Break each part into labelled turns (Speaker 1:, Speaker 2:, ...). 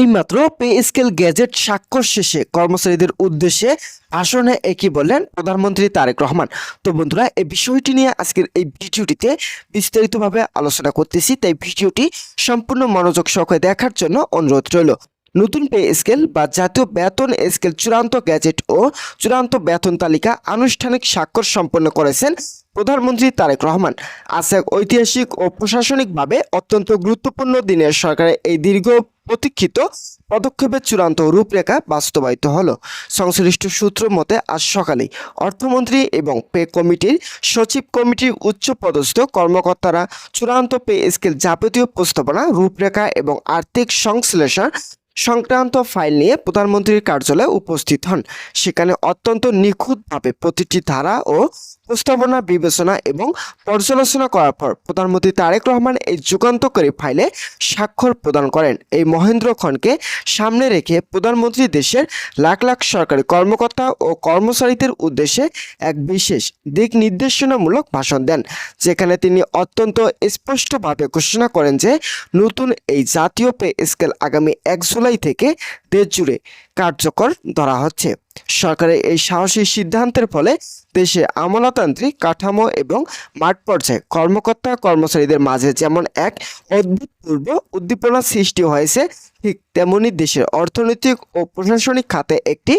Speaker 1: এইমাত্র pay scale gazette স্বাক্ষর শেষে কর্মচারীদের উদ্দেশ্যে ভাষণে একই বললেন প্রধানমন্ত্রী তারেক রহমান। তো বন্ধুরা, এই বিষয়টি নিয়ে আজকের এই ভিডিওটিতে বিস্তারিতভাবে আলোচনা করতেছি, তাই ভিডিওটি সম্পূর্ণ মনোযোগ সহকারে দেখার জন্য অনুরোধ রইল। নতুন পে স্কেল বা জাতীয় বেতন স্কেল চূড়ান্ত গ্যাজেট ও চূড়ান্ত বেতন তালিকা আনুষ্ঠানিক স্বাক্ষর সম্পন্ন করেছেন প্রধানমন্ত্রী তারেক রহমান। আজ এক ঐতিহাসিক ও প্রশাসনিকভাবে অত্যন্ত গুরুত্বপূর্ণ দিনে সরকারের এই দীর্ঘ প্রতীক্ষিত পদক্ষেপের চূড়ান্ত রূপরেখা বাস্তবায়িত হলো। সংশ্লিষ্ট সূত্র মতে আজ সকালে অর্থমন্ত্রী এবং পে কমিটির সচিব কমিটির উচ্চপদস্থ কর্মকর্তারা চূড়ান্ত পে স্কেল যাবতীয় প্রস্তাবনা, রূপরেখা এবং আর্থিক সংশ্লেষণ সংক্রান্ত ফাইল নিয়ে প্রধানমন্ত্রীর কার্যালয়ে উপস্থিত হন। সেখানে অত্যন্ত নিখুঁতভাবে প্রতিটি ধারা ও প্রস্তাবনা বিবেচনা এবং পর্যালোচনা করার পর প্রধানমন্ত্রী তারেক রহমান এই যুগান্তকারী ফাইলে স্বাক্ষর প্রদান করেন। এই মহেন্দ্রক্ষণকে সামনে রেখে প্রধানমন্ত্রী দেশের লাখ লাখ সরকারি কর্মকর্তা ও কর্মচারীদের উদ্দেশ্যে এক বিশেষ দিক নির্দেশনামূলক ভাষণ দেন, যেখানে তিনি অত্যন্ত স্পষ্টভাবে ঘোষণা করেন যে নতুন এই জাতীয় পে স্কেল আগামী 1 জুলাই থেকে দেশ জুড়ে কার্যকর ধরা হচ্ছে। সরকারের এই সাহসী সিদ্ধান্তের ফলে দেশে আমলাতান্ত্রিক কাঠামো এবং মাঠ পর্যায়ে কর্মকর্তা কর্মচারীদের মাঝে যেমন এক অভূতপূর্ব উদ্দীপনা সৃষ্টি হয়েছে, ঠিক তেমনি দেশের অর্থনৈতিক ও প্রশাসনিক খাতে একটি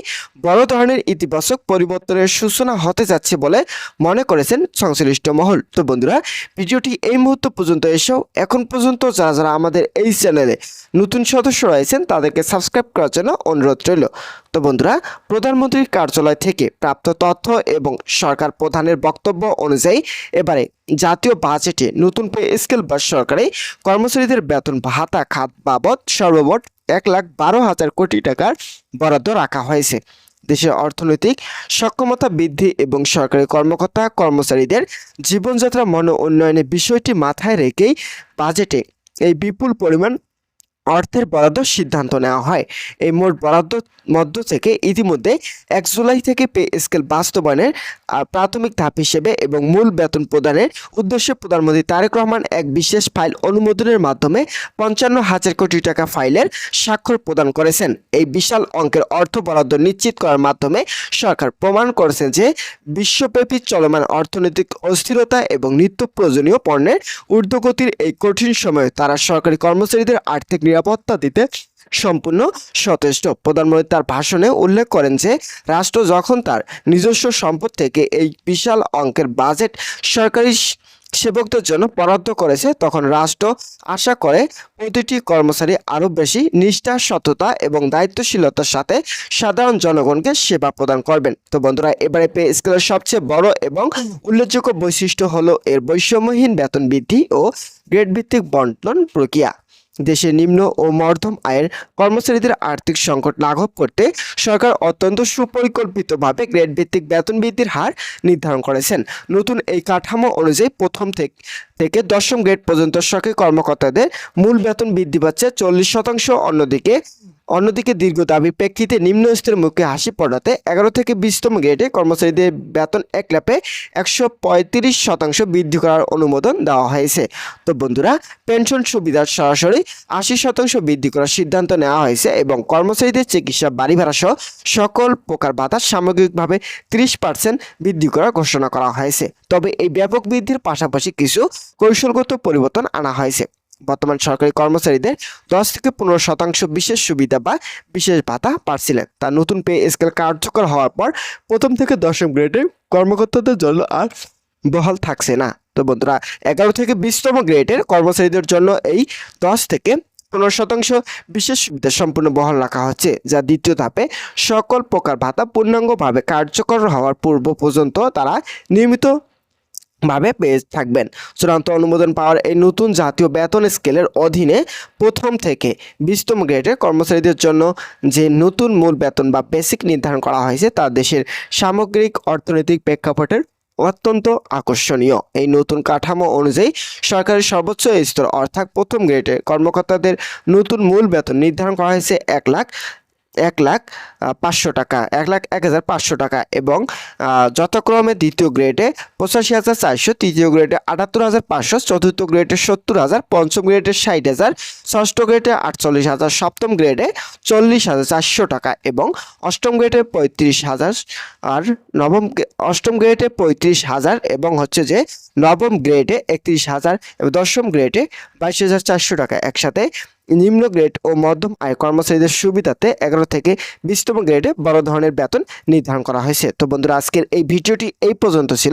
Speaker 1: বড় ধরনের ইতিবাচক পরিবর্তনের সূচনা হতে যাচ্ছে বলে মনে করেছেন সংশ্লিষ্ট মহল। তো বন্ধুরা, ভিডিওটি এই মুহূর্ত পর্যন্ত এসেও এখন পর্যন্ত যারা যারা আমাদের এই চ্যানেলে নতুন সদস্য রয়েছেন তাদেরকে সাবস্ক্রাইব করার জন্য অনুরোধ রইল। তো বন্ধুরা, প্রধানমন্ত্রীর কার্যালয় থেকে প্রাপ্ত তথ্য এবং সরকার প্রধানের বক্তব্য অনুযায়ী এবারে জাতীয় বাজেটে নতুন পে স্কেল বা সরকারি কর্মচারীদের বেতন ভাতা খাত বাবদ সর্বমোট 1,12,000 কোটি টাকার বরাদ্দ রাখা হয়েছে। দেশের অর্থনৈতিক সক্ষমতা বৃদ্ধি এবং সরকারি কর্মকর্তা কর্মচারীদের জীবনযাত্রা মান উন্নয়নের বিষয়টি মাথায় রেখেই বাজেটে এই বিপুল পরিমাণ অর্থের বরাদ্দ সিদ্ধান্ত নেওয়া হয়। এই মোট বরাদ্দ মধ্য থেকে ইতিমধ্যে 1 জুলাই থেকে পে স্কেল বাস্তবায়নের প্রাথমিক ধাপ হিসেবে এবং মূল বেতন প্রদানের উদ্দেশ্যে প্রধানমন্ত্রী তারেক রহমান এক বিশেষ ফাইল অনুমোদনের মাধ্যমে 55,000 কোটি টাকা ফাইলের স্বাক্ষর প্রদান করেছেন। এই বিশাল অঙ্কের অর্থ বরাদ্দ নিশ্চিত করার মাধ্যমে সরকার প্রমাণ করেছেন যে বিশ্বব্যাপী চলমান অর্থনৈতিক অস্থিরতা এবং নিত্য প্রয়োজনীয় পণ্যের ঊর্ধ্বগতির এই কঠিন সময়ে তারা সরকারি কর্মচারীদের আর্থিক নিরাপত্তা দিতে সম্পূর্ণ সচেষ্ট। প্রধানমন্ত্রী তার ভাষণে উল্লেখ করেন যে রাষ্ট্র যখন তার নিজস্ব সম্পদ থেকে এই বিশাল অঙ্কের বাজেট সরকারি সেবকদের জন্য বরাদ্দ করেছে, তখন রাষ্ট্র আশা করে প্রতিটি কর্মচারী আরও বেশি নিষ্ঠা, সততা এবং দায়িত্বশীলতার সাথে সাধারণ জনগণকে সেবা প্রদান করবেন। তো বন্ধুরা, এবারে পে স্কেলের সবচেয়ে বড় এবং উল্লেখযোগ্য বৈশিষ্ট্য হলো এর বৈষম্যহীন বেতন বৃদ্ধি ও গ্রেড ভিত্তিক বন্টন প্রক্রিয়া। দেশের নিম্ন ও মধ্যম আয়ের কর্মচারীদের আর্থিক সংকট লাঘব করতে সরকার অত্যন্ত সুপরিকল্পিতভাবে গ্রেড ভিত্তিক বেতন বৃদ্ধির হার নির্ধারণ করেছেন। নতুন এই কাঠামো অনুযায়ী প্রথম থেকে 10ম গ্রেড পর্যন্ত সরকারি কর্মকর্তাদের মূল বেতন বৃদ্ধি পাচ্ছে 40%। অন্যদিকে দীর্ঘ দাবির প্রেক্ষিতে নিম্ন স্তরের মুখে হাসি পড়াতে 11 থেকে 20তম গ্রেডে কর্মচারীদের বেতন এক লাফে 135% বৃদ্ধি করার অনুমোদন দেওয়া হয়েছে। তো বন্ধুরা, পেনশন সুবিধার সরাসরি 80% বৃদ্ধি করার সিদ্ধান্ত নেওয়া হয়েছে এবং কর্মচারীদের চিকিৎসা, বাড়ি ভাড়া সহ সকল প্রকার ভাতা সামগ্রিকভাবে 30% বৃদ্ধি করার ঘোষণা করা হয়েছে। তবে এই ব্যাপক বৃদ্ধির পাশাপাশি কিছু কৌশলগত পরিবর্তন আনা হয়েছে। বর্তমান সরকারি কর্মচারীদের 10 থেকে 15% বিশেষ সুবিধা বা বিশেষ ভাতা পাচ্ছিলেন, তা নতুন পে স্কেল কার্যকর হওয়ার পর প্রথম থেকে 10ম গ্রেডের কর্মকর্তাদের জন্য আর বহাল থাকছে না। তো বন্ধুরা, 11 থেকে 20তম গ্রেডের কর্মচারীদের জন্য এই 10 থেকে 15% বিশেষ সুবিধা সম্পূর্ণ বহাল রাখা হচ্ছে, যা দ্বিতীয় ধাপে সকল প্রকার ভাতা পূর্ণাঙ্গভাবে কার্যকর হওয়ার পূর্ব পর্যন্ত তারা নিয়মিত ভাবে পেয়ে থাকবেন। চূড়ান্ত অনুমোদন পাওয়ার এই নতুন জাতীয় বেতন স্কেলের অধীনে প্রথম থেকে 20তম গ্রেডের কর্মচারীদের জন্য যে নতুন মূল বেতন বা বেসিক নির্ধারণ করা হয়েছে তা দেশের সামগ্রিক অর্থনৈতিক প্রেক্ষাপটের অত্যন্ত আকর্ষণীয়। এই নতুন কাঠামো অনুযায়ী সরকারের সর্বোচ্চ স্তর অর্থাৎ প্রথম গ্রেডের কর্মকর্তাদের নতুন মূল বেতন নির্ধারণ করা হয়েছে 1,05,000 টাকা, 1,01,500 টাকা এবং যথাক্রমে দ্বিতীয় গ্রেডে 85,400, তৃতীয় গ্রেডে 78,500, চতুর্থ গ্রেডে 70,000, পঞ্চম গ্রেডে 60,000, ষষ্ঠ গ্রেডে 48,000, সপ্তম গ্রেডে 40,400 টাকা এবং অষ্টম গ্রেডে 35,000 আর অষ্টম গ্রেডে 35,000 এবং হচ্ছে যে নবম গ্রেডে 31,000 এবং দশম গ্রেডে 22,400 টাকা। একসাথে নিম্ন গ্রেড ও মধ্যম আয় কর্মচারীদের সুবিধাতে 11 থেকে 20তম গ্রেডে বড় ধরনের বেতন নির্ধারণ করা হয়েছে। তো বন্ধুরা, আজকের এই ভিডিওটি এই পর্যন্ত ছিল।